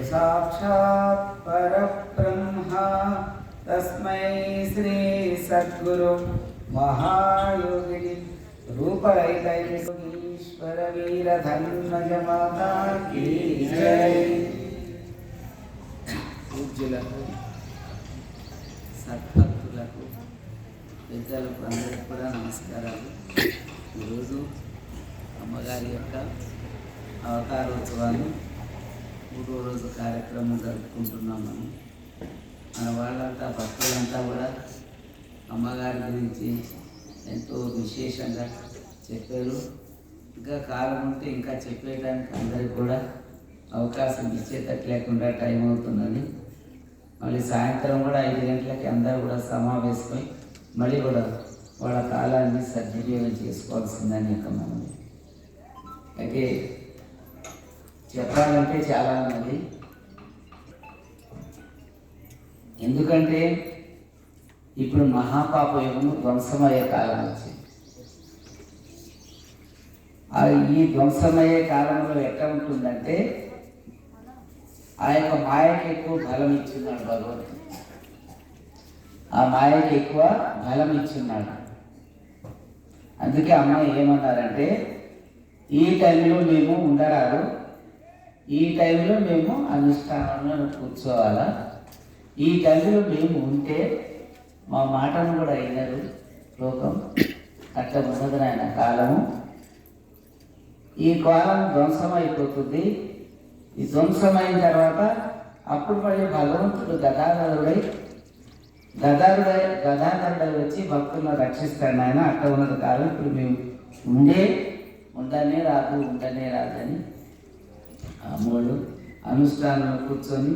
साक्षात् परब्रह्म तस्मै श्री सद्गुरु महायोगिनि रूपरहितईश्वर वीरधन्वज माता की जय। పూజ్యులకు సద్భక్తులకు పెద్దలకు అందరికీ కూడా నమస్కారాలు. ఈరోజు అమ్మగారి యొక్క అవతారోత్సవాన్ని 3వ రోజు కార్యక్రమం జరుపుకుంటున్నాము. మన వాళ్ళంతా భక్తులంతా కూడా అమ్మగారి గురించి ఎంతో విశేషంగా చెప్పారు. ఇంకా కాలం ఉంటే ఇంకా చెప్పేయడానికి అందరికీ కూడా అవకాశం ఇచ్చేటట్టు లేకుండా టైం అవుతున్నది. మళ్ళీ సాయంత్రం కూడా 5 గంటలకి అందరూ కూడా సమావేశమై మళ్ళీ కూడా వాళ్ళ కాలాన్ని సద్వినియోగం చేసుకోవాల్సిందని యొక్క మనం అయితే చెప్పాలంటే చాలా ఉన్నది. ఎందుకంటే ఇప్పుడు మహాపాప యుగము ధ్వంసమయ్యే కాలం వచ్చింది. ఈ ధ్వంసమయ్యే కాలంలో ఎట్లా ఉంటుందంటే ఆ యొక్క మాయకి ఎక్కువ బలం ఇచ్చున్నాడు భగవంతుడు. ఆ మాయకి ఎక్కువ బలం ఇచ్చున్నాడు. అందుకే అమ్మాయి ఏమన్నారంటే ఈ టైంలో మేము ఉండరాదు, ఈ టైంలో మేము అనుష్ఠానంలో కూర్చోవాలా, ఈ టైంలో మేము ఉంటే మా మాటను కూడా అయినారు లోకం. అట్లా ఉన్నది నాయన కాలము. ఈ కాలం ధ్వంసం అయిపోతుంది. ఈ ధ్వంసమైన తర్వాత అప్పుడు మళ్ళీ భగవంతుడు గదాధరుడై వచ్చి భక్తులను రక్షిస్తాడు ఆయన. అట్లా ఉన్నది కాలం. ఇప్పుడు మేము ఉండనే రాదని అమ్మోళ్ళు అనుష్ఠానంలో కూర్చొని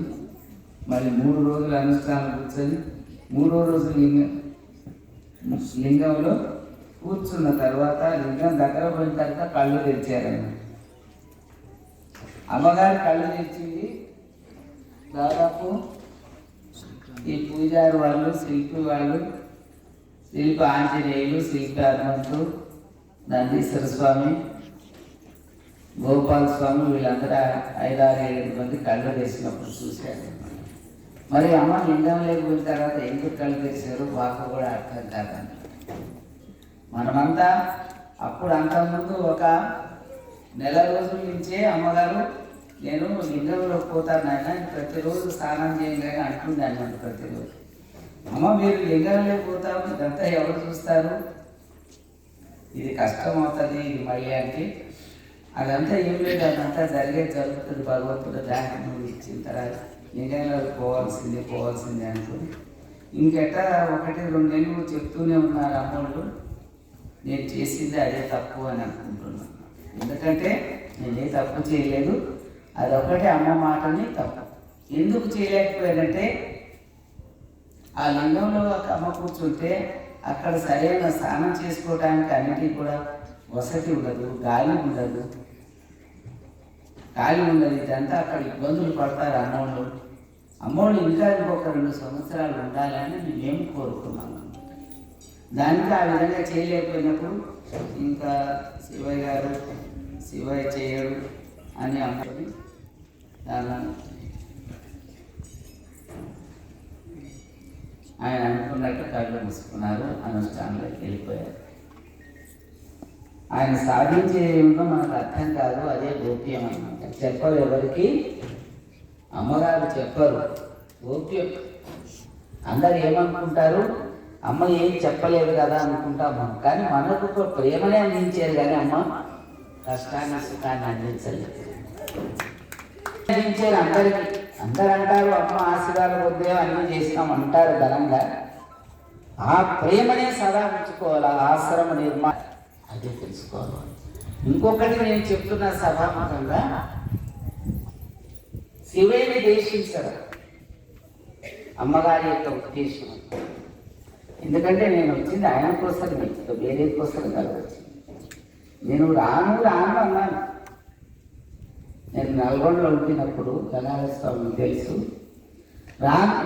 మళ్ళీ 3 రోజులు అనుష్ఠానంలో కూర్చొని 3వ రోజు లింగంలో కూర్చున్న తర్వాత లింగం దగ్గర పోయిన తర్వాత కళ్ళు తెరిచారన్న. అమ్మగారు కళ్ళు తెరిచింది. దాదాపు ఈ పూజారి వాళ్ళు, శిల్పి వాళ్ళు, శిల్పి ఆంజనేయులు, శిల్పి హనుమంతు, నందీశ్వర స్వామి, గోపాల స్వామి వీళ్ళందరూ 5-6-7 మంది కళ్ళు తెరిచినప్పుడు చూశారు. మరి అమ్మ లింగం లేకపోయిన తర్వాత ఎందుకు కళ్ళు తెరిచారు మాకు కూడా అర్థం కాదండి. మనమంతా అప్పుడు అంతకుముందు ఒక నెల రోజుల నుంచే అమ్మగారు నేను లింగంలో పోతాను ఆయన ప్రతిరోజు స్నానం చేయండి అంటుంది అన్నమాట. ప్రతిరోజు అమ్మ మీరు లింగంలో పోతాము, ఇదంతా ఎవరు చూస్తారు, ఇది కష్టం అవుతుంది, ఇది మళ్ళీ అంటే అదంతా ఏం లేదు, అదంతా జరుగుతుంది. భగవంతుడు దాన్ని ఇచ్చిన తర్వాత లింగంలో పోవాల్సిందే అనుకుని ఇంకెట్టా 1-2 నెలలు చెప్తూనే ఉన్నారు అమ్మోళ్ళు. నేను చేసింది అదే తప్పు అని అనుకుంటున్నాను. ఎందుకంటే నేనే తప్పు చేయలేదు, అదొక్కటే అమ్మ మాటని తప్పు. ఎందుకు చేయలేకపోయానంటే ఆ లింగంలో ఒక అమ్మ కూర్చుంటే అక్కడ సరైన స్నానం చేసుకోవడానికి అన్నిటికీ కూడా వసతి ఉండదు, గాలి ఉండదు. ఇదంతా అక్కడ ఇబ్బందులు పడతారు అమ్మోళ్ళు ఇంకా ఇంకొక 2 సంవత్సరాలు ఉండాలని మేము కోరుకున్నాము. దానికి ఆ విధంగా చేయలేకపోయినప్పుడు ఇంకా శివయ్య చేయడు అని అమ్మని ఆయన అనుకున్నట్టు కళ్ళు మూసుకున్నారు, అనుష్ఠానంలోకి వెళ్ళిపోయారు. ఆయన సాధించే ఏమిటో మనకు అర్థం కాదు, అదే గోప్యం అన్నమాట. చెప్పరు ఎవరికి, అమ్మగారు చెప్పరు, గోప్యం. అందరు ఏమనుకుంటారు, అమ్మ ఏం చెప్పలేదు కదా అనుకుంటాము. కానీ మనకు ప్రేమనే అందించారు కానీ అమ్మ కష్టాన్ని సుఖాన్ని అందించలేదు. అందించారు అందరికీ. అందరు అంటారు అమ్మ ఆశీర్వాదం వద్దే అన్నీ చేసినాం అంటారు ఘనంగా. ఆ ప్రేమనే సదా ఉంచుకోవాలి. ఆశ్రమ నిర్మాణం అదే తెలుసుకోవాలి. ఇంకొకటి నేను చెప్తున్న సభాముఖంగా, శివుని దేశించడం అమ్మగారి యొక్క ఉద్దేశం. ఎందుకంటే నేను వచ్చింది ఆయన కోసం, వేరే కోసం కాదు వచ్చింది. నేను రాను రాను అన్నాను. నేను నల్గొండలో ఉంటున్నప్పుడు బనారస్ స్వామి తెలుసు.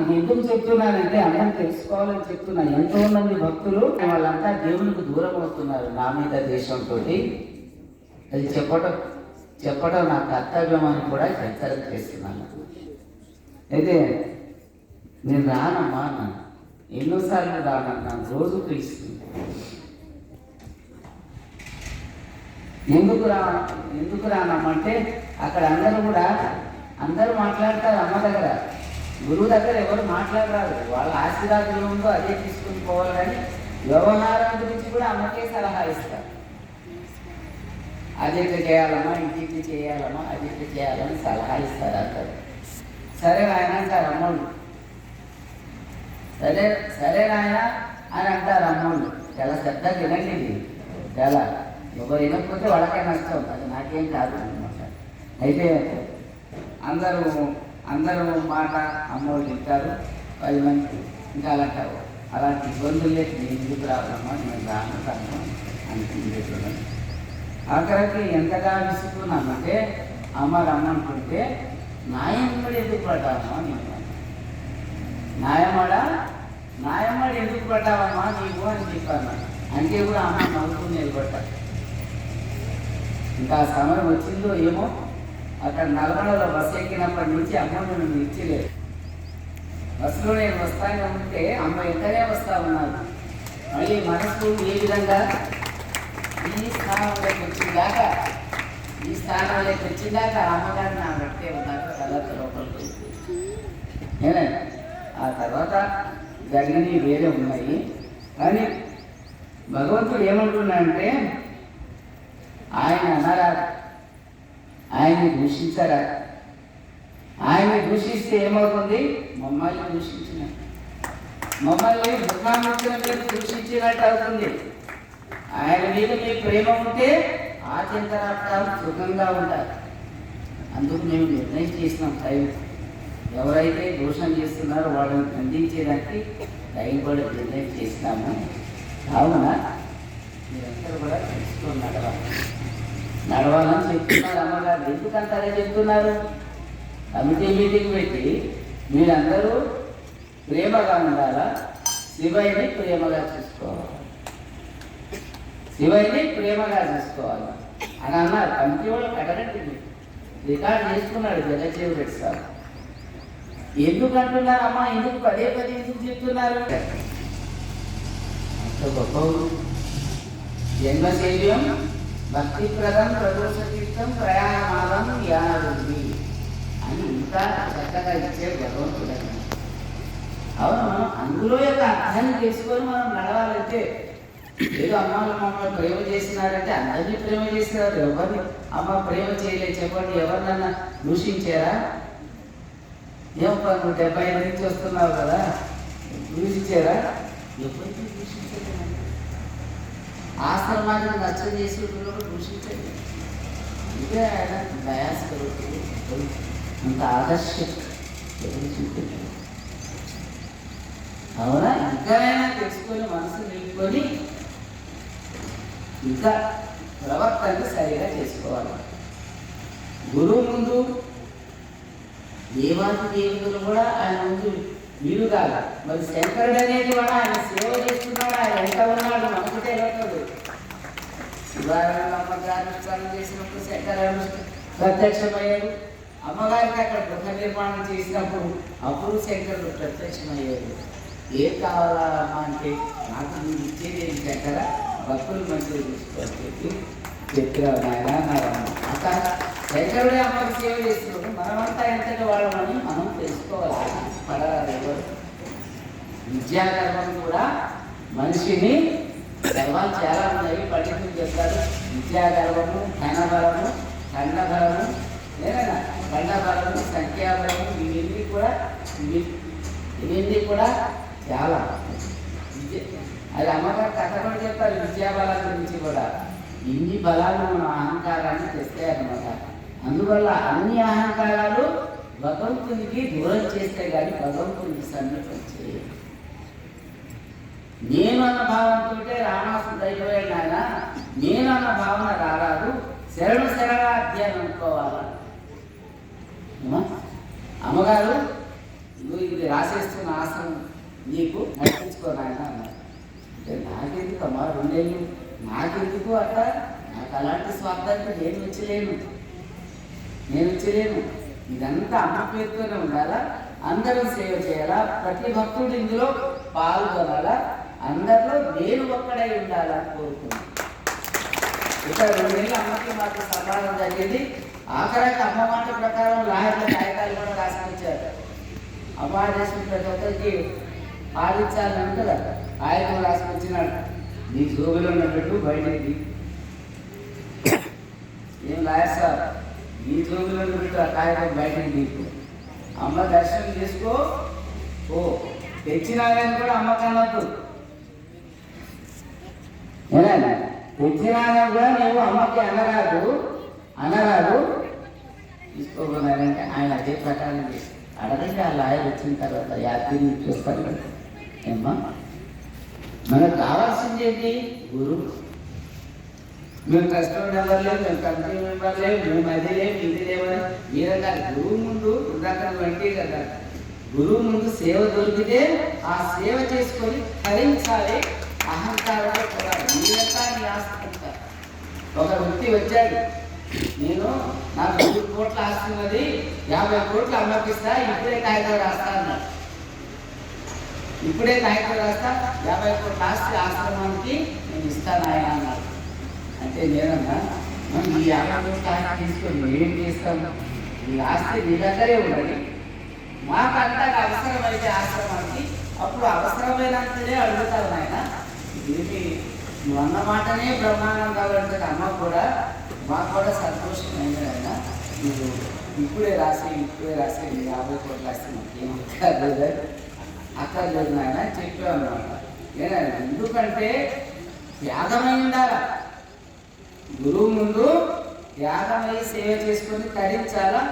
ఇది ఎందుకు చెప్తున్నానంటే అందరం తెలుసుకోవాలని చెప్తున్నా. ఎంతో మంది భక్తులు వాళ్ళంతా దేవునికి దూరం అవుతున్నారు నా మీద దేశంతో. అది చెప్పడం నా కర్తవ్యం అని కూడా హెచ్చరిక చేస్తున్నాను. అయితే నేను రానమ్మా అన్నాను. ఎన్నోసార్లు రానన్నాను, రోజు పిలుస్తుంది. ఎందుకు రానమ్మంటే అక్కడ అందరూ మాట్లాడతారు. అమ్మ దగ్గర, గురువు దగ్గర ఎవరు మాట్లాడరాదు. వాళ్ళ ఆశీర్వాదం ఉందో అదే తీసుకుని పోవాలి. కానీ వ్యవహారం గురించి కూడా అమ్మకే సలహా ఇస్తారు. అది ఇట్లా చేయాలమ్మా, ఇది చేయాలమ్మా, అది ఇట్లా చేయాలని సలహా ఇస్తారు అందరు. సరే నాయన అంటారు అమ్మోళ్ళు, సరే నాయన అని అంటారు అమ్మోళ్ళు. చాలా శ్రద్ధగా వినండి. చాలా ఎవరు వినకపోతే వాళ్ళకే నష్టం, అది నాకేం కాదు అనమాట. అయితే అందరూ మాట అమ్మోళ్ళు తింటారు. 10 మంది ఇంకా అలాంటి ఇబ్బందులు లేదు. నేను ఎందుకు రావాలమ్మా, నేను రాను అనుకుంటున్నాను. ఆఖరికి ఎంతగా విసుకున్నామంటే అమ్మ రమ్మనుకుంటే నాయమ్మడి ఎందుకు పడ్డావమ్మా నేను, నాయమ్మడి ఎందుకు పడ్డావమ్మా నీకు అని చెప్పాను. అంటే కూడా అమ్మ నవ్వుతూ నిలబడ్డాను. ఇంకా సమయం వచ్చిందో ఏమో. అక్కడ నల్గొండలో బస్సు ఎక్కినప్పటి నుంచి అమ్మ నన్ను ఇచ్చలేదు. బస్సులో నేను వస్తానే ఉంటే అమ్మ ఎంతనే వస్తా ఉన్నాను. మళ్ళీ మనసు ఏ విధంగా ఈ స్థానంలోకి వచ్చిందాక అమ్మగారు నా బట్టే ఉన్నాక తర్వాత లోపలికి నేనే. ఆ తర్వాత జరిగినవి వేరే ఉన్నాయి. కానీ భగవంతుడు ఏమంటున్నాడంటే ఆయన అన్నారా, ఆయన్ని దూషించారా? ఆయన్ని దూషిస్తే ఏమవుతుంది? మమ్మల్ని దూషించినట్టు అవుతుంది. ఆయన మీద మీ ప్రేమ ఉంటే ఆ చింతనార్థాలు సుఖంగా ఉంటారు. అందుకు మేము నిర్ణయం చేసినాం టైం. ఎవరైతే దూషణ చేస్తున్నారో వాళ్ళని ఖండించేదానికి టైం కూడా నిర్ణయం చేసినాము. కావున మీరందరూ కూడా తెలుసుకొని నడవాలని చెప్తున్నారు అమ్మగారు. ఎందుకంతగా చెప్తున్నారు? కమిటీ మీటింగ్ పెట్టి మీరందరూ ప్రేమగా ఉండాలా, శివయ్యని ప్రేమగా చూసుకోవాలి అని అన్నారు. కమిటీ వాళ్ళు కట్టనట్టు రికార్డు చేసుకున్నాడు జగజ్జీవన్ రెడ్డి సార్. ఎందుకు అంటున్నారమ్మా, ఎందుకు పదే ఎందుకు చెప్తున్నారు? జన్మశైల్యం భక్తిప్రదం ప్రదోషతీర్థం ప్రయాణమానం జ్ఞానవృద్ధి అని ఇంకా చక్కగా ఇచ్చే భగవంతుడు. అవును, మనం అందులో యొక్క అర్థాన్ని తెలుసుకొని మనం నడవాలంటే. ఏదో అమ్మాలు మమ్మల్ని ప్రేమ చేసినారంటే అందరినీ ప్రేమ చేసినారు. ఎవరిని అమ్మ ప్రేమ చేయలేదు చెప్పండి? ఎవరినన్నా దూషించారా? ఏమో నువ్వు 75 నుంచి వస్తున్నావు కదా, దూషించారా? ఎవరికి దూషించలేదు. ఆశ్రమాన్ని నష్టం చేసుకుంటున్నప్పుడు దూషించండి. ఇదే ఆయన దయాస్కరు అంత ఆదర్శం. అవునా? ఇంకానైనా తెలుసుకొని మనసు నిలుపుకొని ఇంకా ప్రవర్తన సరిగా చేసుకోవాలి. గురువు ముందు దేవాది దేవుడు కూడా ఆయన ముందు వీలు కాదు. మరి శంకరుడు అనేది కూడా ఆయన సేవ చేస్తున్నాడు. ఆయన ఎంత ఉన్నాడు మనకు తెలియదు. శివారాయణ అమ్మగారు స్నానం చేసినప్పుడు శంకరాలు ప్రత్యక్షమయ్యాడు. అమ్మగారికి అక్కడ గృహ నిర్మాణం చేసినప్పుడు అప్పుడు శంకరుడు ప్రత్యక్షమయ్యాడు. ఏం కావాలా అమ్మ అంటే నాకు నువ్వు ఇచ్చేది ఏం శంకర, భక్తులు మంచిగా చూసుకోవాలి చెప్పిరా నాయన అన్నారమ్మ. అక్కడ శంకరుడే అమ్మకి సేవ చేస్తున్నాడు. మనమంతా ఎంతటి వాళ్ళమని మనం తెలుసుకోవాలి. పడరాదు ఎవరు. విద్యాగర్వం కూడా మనిషిని, గర్వాలు చాలా ఉన్నాయి. పండితులు చెప్తారు విద్యాగర్వము, ధనబలము, ఖండబలము, లేదా ఖండబలము, సంఖ్యాబలము, ఇవన్నీ కూడా చాలా అది అమ్మగారు కథ కూడా చెప్తారు. విద్యాబలాల గురించి కూడా ఇన్ని బలాలు మన అహంకారాన్ని తెస్తాయన్నమాట. అందువల్ల అన్ని అహంకారాలు భగవంతునికి దూరం చేస్తే కానీ భగవంతునికి సన్నిహితం చేయాలి. నేను అన్న భావంతో రావణాసుడు అయిపోయాడు ఆయన. నేను అన్న భావన రారాదు, శరణు శరణాధ్యాయం అనుకోవాలా. అమ్మగారు నువ్వు ఇది రాసేస్తున్న ఆసనం నీకు నడిపించుకో నాయన అన్నారు. అంటే నాకెందుకు అమ్మా 2 ఏళ్ళు, నాకెందుకు అట్లా, నాకు అలాంటి స్వార్థానికి నేను ఇచ్చలేను. ఇదంతా అమ్మ పేరుతోనే ఉండాలా, అందరూ సేవ చేయాలా, ప్రతి భక్తుడు ఇందులో పాల్గొనాలా, అందరిలో నేను ఒక్కడై ఉండాలని కోరుకున్నాను. ఇక్కడ 2 ఏళ్ళు అమ్మకి మాకు సంపాదన జరిగింది. ఆఖరికి అమ్మ మాట ప్రకారం లాయర్ల కాగితాలు కూడా రాసుకొచ్చారు. అమ్మ చేసిన ప్రతి ఒక్కరికి పాలించాలని కదా కాగితం రాసుకొచ్చినాడు. నీ జోబులో ఉన్నట్టు బయటికి ఏం లాయర్ సార్, నీ జోబులో ఉన్నట్టు ఆ కాగితం బయటికి తీసుకో, అమ్మ దర్శనం చేసుకో. ఓ తెచ్చినా కానీ కూడా అమ్మ కన్నట్టు తెచ్చినా కూడా నువ్వు అమ్మకి అనరాదు తీసుకోకున్నారంటే ఆయన అదే ప్రకారం చేసి అడగండి. ఆ లాయర్ వచ్చిన తర్వాత యాత్రిని చూస్తాను. ఏమ్మా మనకు కావాల్సింది ఏంటి? గురువు. మేము ట్రస్ట్ మెంబర్ లేవు, మేము కమిటీ మెంబర్ లేవు, మేము అది లేవు ఇది లేవని మీరంగా గురువు ముందు అంటే కదా, గురువు ముందు సేవ దొరికితే ఆ సేవ చేసుకొని భరించాలి. అహంకారంలో కూడా మీరంతా నీ ఆస్తి. ఒక వ్యక్తి వచ్చాడు, నేను నాకు 3 కోట్ల ఆస్తి ఉన్నది, 50 కోట్లు అమ్మకిస్తా, ఇప్పుడే కాగితాలు రాస్తా అన్నాడు. ఇప్పుడే కాగితాలు రాస్తా, 50 కోట్ల ఆస్తి ఆశ్రమానికి నేను ఇస్తాను ఆయన అన్నాడు. అంటే నేనన్నా, మనం ఈ 50 కోట్ల ఆస్తి తీసుకొని ఏం చేస్తాము? ఈ ఆస్తి నీ దగ్గరే ఉన్నది, మాకంతా అవసరమైతే ఆశ్రమానికి అప్పుడు అవసరమైనంతనే అడుగుతావు నాయన. దీనికి నువ్వు అన్న మాటనే బ్రహ్మాండం కాబట్టి అమ్మ కూడా మాకు కూడా సంతోషమైంది ఆయన. నువ్వు ఇప్పుడే రాసి 50 కోట్ల ఆస్తి మాకేం అక్కర్లేదు నాయన చెప్పావు అన్నమాట. ఎందుకంటే త్యాగమై ఉండాలా, గురువు ముందు త్యాగమై సేవ చేసుకొని తరించాలా.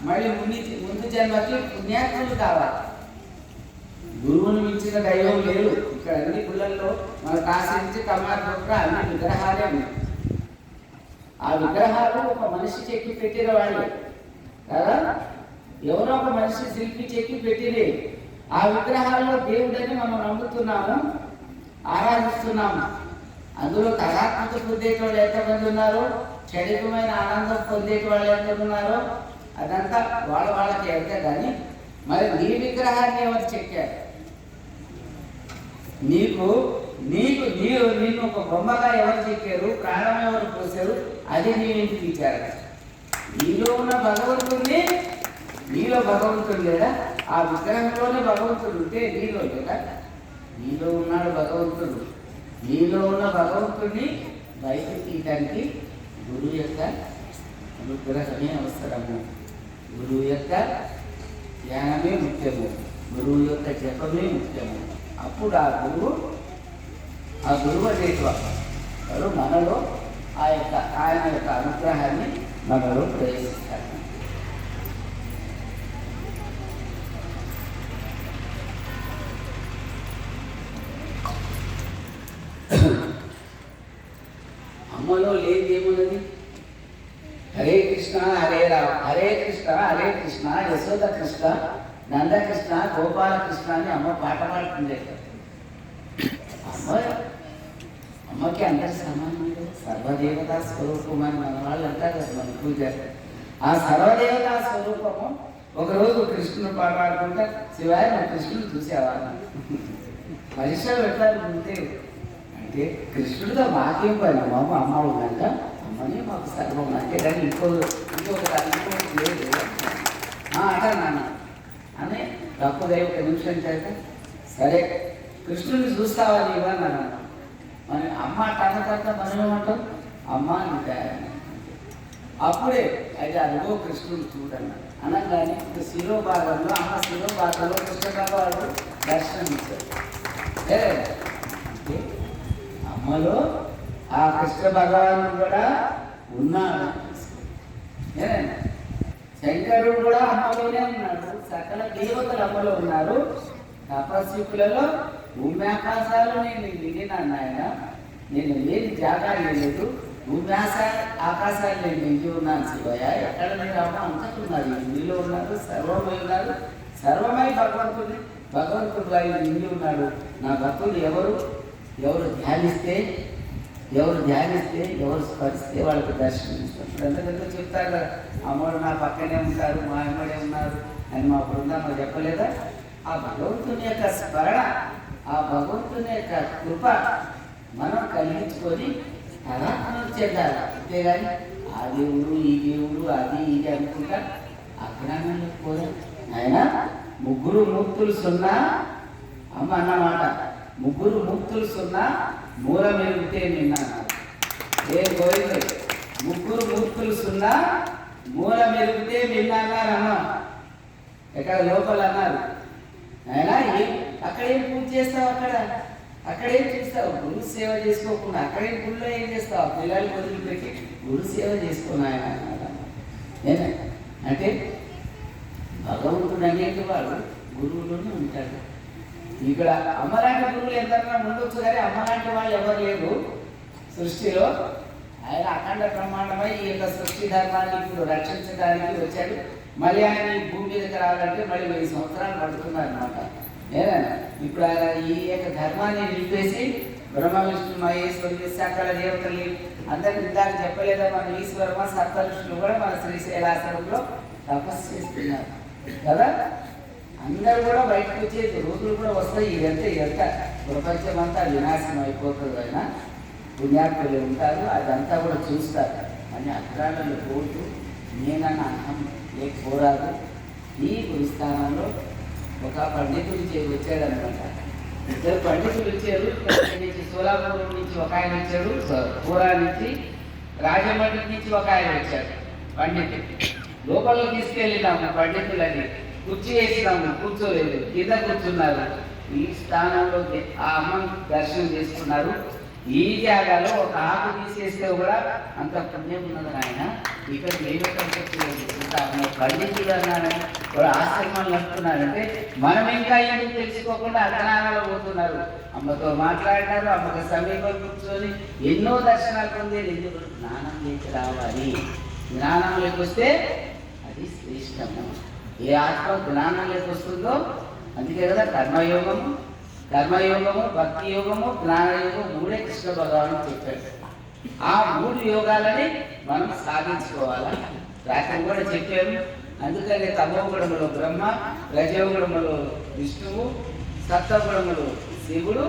మళ్ళీ ముందు జన్మకి పుణ్యాత్ములు కావాలి. గురువుని మించిన దైవం లేదు. ఇక్కడ అన్ని గుళ్ళల్లో మన కాశీ నుంచి కమ్మార్ అన్ని విగ్రహాలే ఉన్నాయి. ఆ విగ్రహాలు ఒక మనిషి చెక్కి పెట్టిన వాళ్ళే కదా, ఎవరో ఒక మనిషి శిల్పి చెక్కి పెట్టినే. ఆ విగ్రహాల్లో దేవుడని మనం నమ్ముతున్నాము, ఆరాధిస్తున్నాము. అందులో కళాత్మక పొందేటి వాళ్ళు ఎంతమంది ఉన్నారో, క్షణికమైన ఆనందం పొందేటి వాళ్ళు ఎంతమంది ఉన్నారో అదంతా వాళ్ళకి వెళ్తే. కానీ మరి నీ విగ్రహాన్ని ఎవరు చెక్కారు? నిన్ను ఒక బొమ్మగా ఎవరు చెక్కారు? ప్రాణం ఎవరు పోసారు? అది నీ ఇంటికి ఇచ్చారు. నీలో భగవంతుడు లేదా? ఆ విగ్రహంలోనే భగవంతుడు ఉంటే నీలో లేదా? నీలో ఉన్నాడు భగవంతుడు. నీలో ఉన్న భగవంతుడిని బయటకు తీయటానికి గురువు యొక్క అనుగ్రహమే అవసరము. గురువు యొక్క ధ్యానమే ముఖ్యము, గురువు యొక్క జపమే ముఖ్యము. అప్పుడు ఆ గురువు అనేటువంటి మనలో ఆయన యొక్క అనుగ్రహాన్ని మనలో ప్రవేశిస్తాడు. అమ్మలో లేని ఏమున్నది? హరే కృష్ణ హరే రామ, హరే కృష్ణ యశోద కృష్ణ, నందకృష్ణ, గోపాలకృష్ణ అని అమ్మ పాట పాడుతుంది. అమ్మకి అందరి సమానం, సర్వదేవతా స్వరూపం అని మన వాళ్ళు అంటారు కదా మన పూజ. ఆ సర్వదేవతా స్వరూపము ఒకరోజు కృష్ణుని పాట పాడుకుంటా, శివాయ మన కృష్ణుని చూసావా? పరీక్షలు పెట్టాలి ఉంటే అంటే కృష్ణుడితో మాకేం పని? అమ్మ ఉన్నాక అమ్మని మాకు సర్వం అంటే, కానీ ఇంకొకటి లేదు అంటారు నాన్న అని తప్పుదై ఒక నిమిషం చేత. సరే కృష్ణుడిని చూస్తావా నీవా నాన్న? మన అమ్మ అన్న తర్వాత మనం ఏమంటాం? అమ్మ ఇంకా అప్పుడే అయితే అదిగో కృష్ణుడు చూడన్నా అనగానే ఇప్పుడు శిరోభాగంలో అమ్మ శిరోభాగంలో కృష్ణ భగవానుడు దర్శనం ఇచ్చారు. అంటే అమ్మలో ఆ కృష్ణ భగవానుడు కూడా ఉన్నాడు. శంకరుడు కూడా అమ్మలోనే ఉన్నాడు, సకల దేవతలు అమ్మలో ఉన్నారు. తపస్వికులలో భూమి ఆకాశాలు నేను విన్నాను ఆయన, నేను లేని జాగాలు లేదు, భూమి ఆకాశాలు నేను నిండి ఉన్నాను శివయ్య. ఎక్కడ మీరు అమ్మ అంతకున్నారు, ఇందులో ఉన్నారు, సర్వమై ఉన్నారు, సర్వమై భగవంతుడు ఆయన నిండి ఉన్నాడు. నా భక్తులు ఎవరు ధ్యానిస్తే ఎవరు స్పరిస్తే వాళ్ళకి దర్శనం ఇస్తారు. ఎందుకంటే చెప్తారు కదా, అమ్మడు నా పక్కనే ఉంటారు, మా అమ్మడే ఉన్నారు అని మా బృందాన్ని చెప్పలేదా? ఆ భగవంతుని యొక్క స్మరణ, ఆ భగవంతుని యొక్క కృప మనం కలిగించుకొని అనాత్మను చెందాలి. అంతేగాని ఆ దేవుడు ఈ దేవుడు అది ఇది అనుకుంటా అజ్ఞానంలో పోదా. ఆయన ముగ్గురు మూర్తులు సున్నా అమ్మ అన్నమాట. ముగ్గురు మూర్తులు సున్నా మూల మెరుగుతే నిన్నాను. ఏ గోవిందు ముగ్గురు మూర్తులు సున్నా మూల మెరుగుతే నిన్నారమ్మ. ఎక్కడ లోపల అన్నారు ఆయన. అక్కడేం పూజ చేస్తావు, అక్కడేం చేస్తావు? గురు సేవ చేసుకోకుండా అక్కడేం గుళ్ళో ఏం చేస్తావు? పిల్లలు వదిలిపెట్టి గురు సేవ చేసుకున్నా ఆయన. అంటే భగవంతుడు అనేటి వాడు గురువులోనే ఉంటాడు. ఇక్కడ అమ్మలాంటి గురువులు ఎంతన్నా ఉండొచ్చు, కానీ అమ్మలాంటి వాళ్ళు ఎవరు లేరు సృష్టిలో. ఆయన అఖండ బ్రహ్మాండమై ఈ యొక్క సృష్టి ధర్మాన్ని ఇప్పుడు రక్షించడానికి వచ్చాడు. మళ్ళీ ఆయన ఈ భూమి మీదకి రావాలంటే మళ్ళీ 1000 సంవత్సరాలు పడుతున్నారు అన్నమాట. ఏదైనా ఇప్పుడు ఆయన ఈ యొక్క ధర్మాన్ని నిలిపేసి బ్రహ్మ విష్ణు మహేశ్వరుడు సకల దేవతల్ని అందరికీ ఇందాక చెప్పలేదా, మన ఈశ్వరమ సప్తఋషులు కూడా మన శ్రీశైలాశ్రమంలో తపస్సు చేస్తున్నారు కదా. అందరూ కూడా బయటకు వచ్చే రోజులు కూడా వస్తాయి. ఇదంతా ప్రపంచం అంతా వినాశనం అయిపోతుంది. ఆయన పుణ్యాత్ములు ఉంటారు, అదంతా కూడా చూస్తారు. అని అగ్రాలలో పోతూ నేనన్న అన్నం లేకపోరాదు. ఈ గురుస్థానంలో ఒక పండితుడు వచ్చాడనమాట. 2 పండితులు వచ్చారు. సోలాపూర్ నుంచి ఒక ఆయన వచ్చాడు, పూరా నుంచి, రాజమండ్రి నుంచి ఒక ఆయన వచ్చాడు పండితుడు. లోపలికి తీసుకెళ్ళినాము పండితులని, కుర్చీ వేసినాము, కూర్చోలేదు, కింద కూర్చున్నారు. ఈ స్థానంలో ఆ అమ్మను దర్శనం చేసుకున్నారు. ఈ జాగాలో ఒక ఆకు తీసేస్తే కూడా అంత పుణ్యం ఉన్నది ఆయన. ఇక్కడ పండితులు అన్నారని కూడా ఆశ్రమాలు అంటున్నారంటే మనం ఇంకా ఎందుకు తెలుసుకోకుండా అజ్ఞానాలు పోతున్నారు. అమ్మతో మాట్లాడినారు, అమ్మకు సమీపం కూర్చొని ఎన్నో దర్శనాలు పొందేది. ఎందుకు జ్ఞానం లేక రావాలి. జ్ఞానం లేకొస్తే అది శ్రేష్టము. ఏ ఆత్మ జ్ఞానం లేకొస్తుందో అందుకే కదా కర్మయోగము, భక్తి యోగము, జ్ఞానయోగం 3 కృష్ణ భగవాను చెప్పాడు. ఆ 3 యోగాలని మనం సాధించుకోవాలి. రాత్రి కూడా చెప్పాము. అందుకని తమోగుణములో బ్రహ్మ, రజోగుణములో విష్ణువు, సత్వగుణములో శివుడు,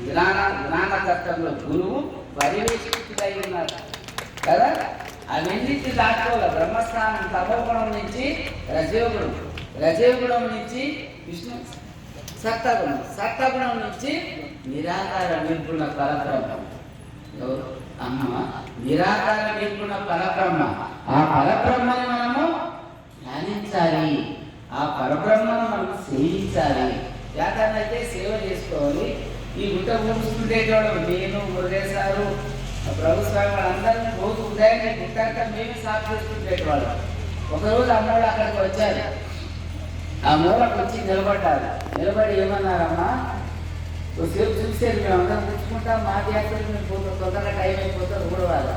జ్ఞానతత్వంలో గురువు పర్యవేక్షకుడై ఉన్నారు కదా. అవన్నింటి దాటుకోవాలి. బ్రహ్మస్థానం తమోగుణం నుంచి రజోగుణం నుంచి విష్ణు, సత్వగుణం నుంచి నిరాకార నిర్గుణ పరబ్రహ్మ. ఎవరు అమ్మ? నిరాకార నిర్గుణ పరబ్రహ్మ. ఆ పరబ్రహ్మని మనము ధ్యానించాలి, ఆ పరబ్రహ్మను మనం సేవించాలి. యాతనైతే సేవ చేసుకోవాలి. ఈ గుట్ట ఊడుస్తుంటే చూడడం నేను మురుగేశారు ప్రభుత్వం వాళ్ళందరినీ రోజు ఉదయాన్నే గుట్ట మేము సాఫ్ చేస్తుండేవాళ్ళు. ఒకరోజు అమ్మవాళ్ళు అక్కడికి వచ్చారు. ఆ మూలకు వచ్చి నిలబడి ఏమన్నారమ్మా, సేపు చూసేది మేము అందరం కూర్చుకుంటాం, మా జాతరలు మేము తొందరగా టైం అయిపోతారు ఊడవాలి.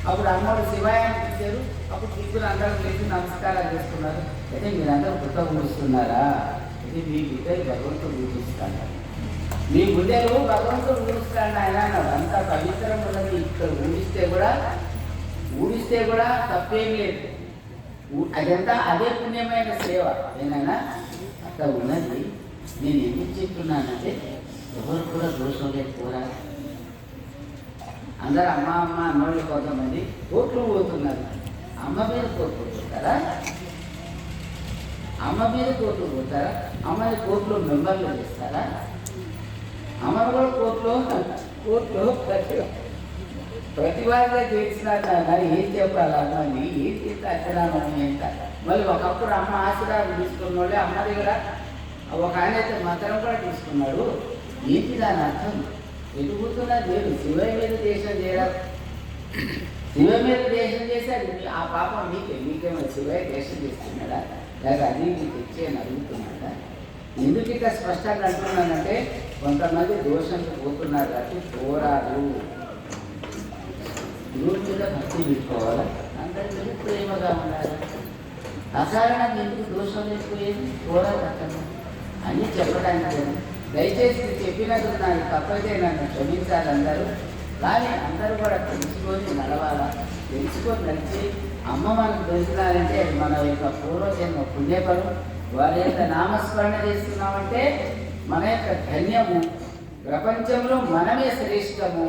అప్పుడు అమ్మవాడు శివాయాన్ని పిలిచారు. అప్పుడు దిక్కులు అందరం లేచి నమస్కారాలు చేసుకున్నారు. అయితే మీరందరూ గుట్ట ఊడుస్తున్నారా? ఇది మీ బిడ్డ భగవంతుడు ఊడిస్తాడు, మీ గుండెలు భగవంతుడు ఊడిస్తాడు ఆయన అన్నాడు. అంత పవిత్రం ఉన్నది. ఇక్కడ ఊడిస్తే కూడా తప్పేం లేదు. అదంతా అదే పుణ్యమైన సేవ. ఏనైనా అక్కడ ఉన్నది. నేను ఎందుకు చెప్తున్నానంటే ఎవరు కూడా దోషం లేకపోరా. అందరూ అమ్మ అన్నోళ్ళు కొంతమంది కోట్లు పోతున్నారు. అమ్మ మీద కోట్లు పోతారా? అమ్మని కోర్టులో మెంబర్లు చేస్తారా? అమ్మను కూడా కోర్టులో ప్రతి వారిగా చేసినారు. ఏం చెప్పాలి అమ్మని, ఏం చేస్తే అచ్చరామని ఎంత. మళ్ళీ ఒకప్పుడు అమ్మ ఆశీర్వాదం తీసుకున్న వాళ్ళే అమ్మ దగ్గర ఒక ఆయన అయితే మంత్రం కూడా తీసుకున్నాడు. ఏంటి దాని అర్థం? ఎదుగుతున్నది లేదు. శివయ్య మీద దేశం చేయరా? శివ మీద దేశం చేశాడు. ఆ పాపం మీకేమో శివయ్య దేశం చేస్తున్నాడా? లేక అది మీకు తెచ్చేయని అడుగుతున్నాడా? ఎందుకు ఇట్లా స్పష్టంగా అంటున్నానంటే కొంతమంది దోషంతో పోతున్నారు కాబట్టి పోరాదు. దేవుడి మీద భక్తి పెట్టుకోవాలా, అందరి మీద ప్రేమగా ఉండాలి. అకారణంగా ఎందుకు దోషం లేకపోయేది పోరాదు అని చెప్పడానికి. దయచేసి చెప్పినట్టు నాకు తప్పైతే నన్ను క్షమించాలి అందరూ. కానీ అందరూ కూడా తెలుసుకొని నడవాలా, తెలుసుకొని నడిచి అమ్మ మనకు దొరికినారంటే అది మన యొక్క పూర్వజన్మ పుణ్యఫలం. వారి యొక్క నామస్మరణ చేస్తున్నామంటే మన యొక్క ధన్యము, ప్రపంచంలో మనమే శ్రేష్టము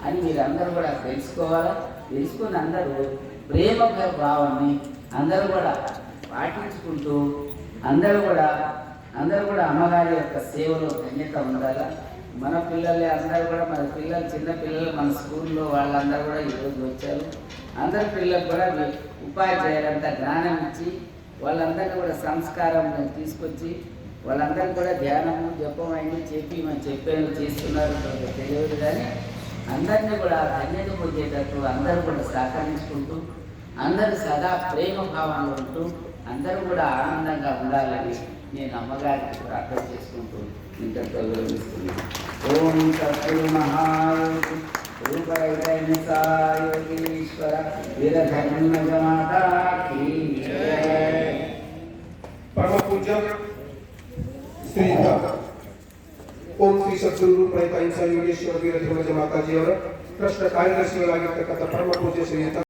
అని మీరందరూ కూడా తెలుసుకోవాలా. తెలుసుకుని అందరూ ప్రేమ భావాన్ని అందరూ కూడా పాటించుకుంటూ అందరూ కూడా అమ్మగారి యొక్క సేవలో ధన్యత ఉండాలా. మన పిల్లలే అందరూ కూడా, మన పిల్లలు చిన్న పిల్లలు మన స్కూల్లో వాళ్ళందరూ కూడా ఈరోజు వచ్చారు. అందరి పిల్లలకు కూడా ఉపాధ్యాయులంతా జ్ఞానం ఇచ్చి వాళ్ళందరినీ కూడా సంస్కారం తీసుకొచ్చి వాళ్ళందరినీ కూడా ధ్యానము జపం అయినా చెప్పి మనం చెప్పేది చేస్తున్నారు తెలియదు. కానీ అందరినీ కూడా ధన్యత పొందేటట్టు అందరూ కూడా సహకరించుకుంటూ అందరూ సదా ప్రేమ భావంలో ఉంటూ అందరూ కూడా ఆనందంగా ఉండాలని నేను అమ్మగారికి ప్రార్థన చేసుకుంటూ ఇంతటితో విరమిస్తున్నాను. ఓం సద్గురు మహాయోగి రూపయోగీశ్వర వీరధర్మజమాతాకి परम पूज्य श्री ओम श्री सद्गुरु रूप योगेश्वर वीरधर्मज माताजी और कृष्ण कार्यदर्शिಗಳಾಗಿರತಕ್ಕಂತ ಪರಮ ಪೂಜ್ಯ ಶ್ರೀ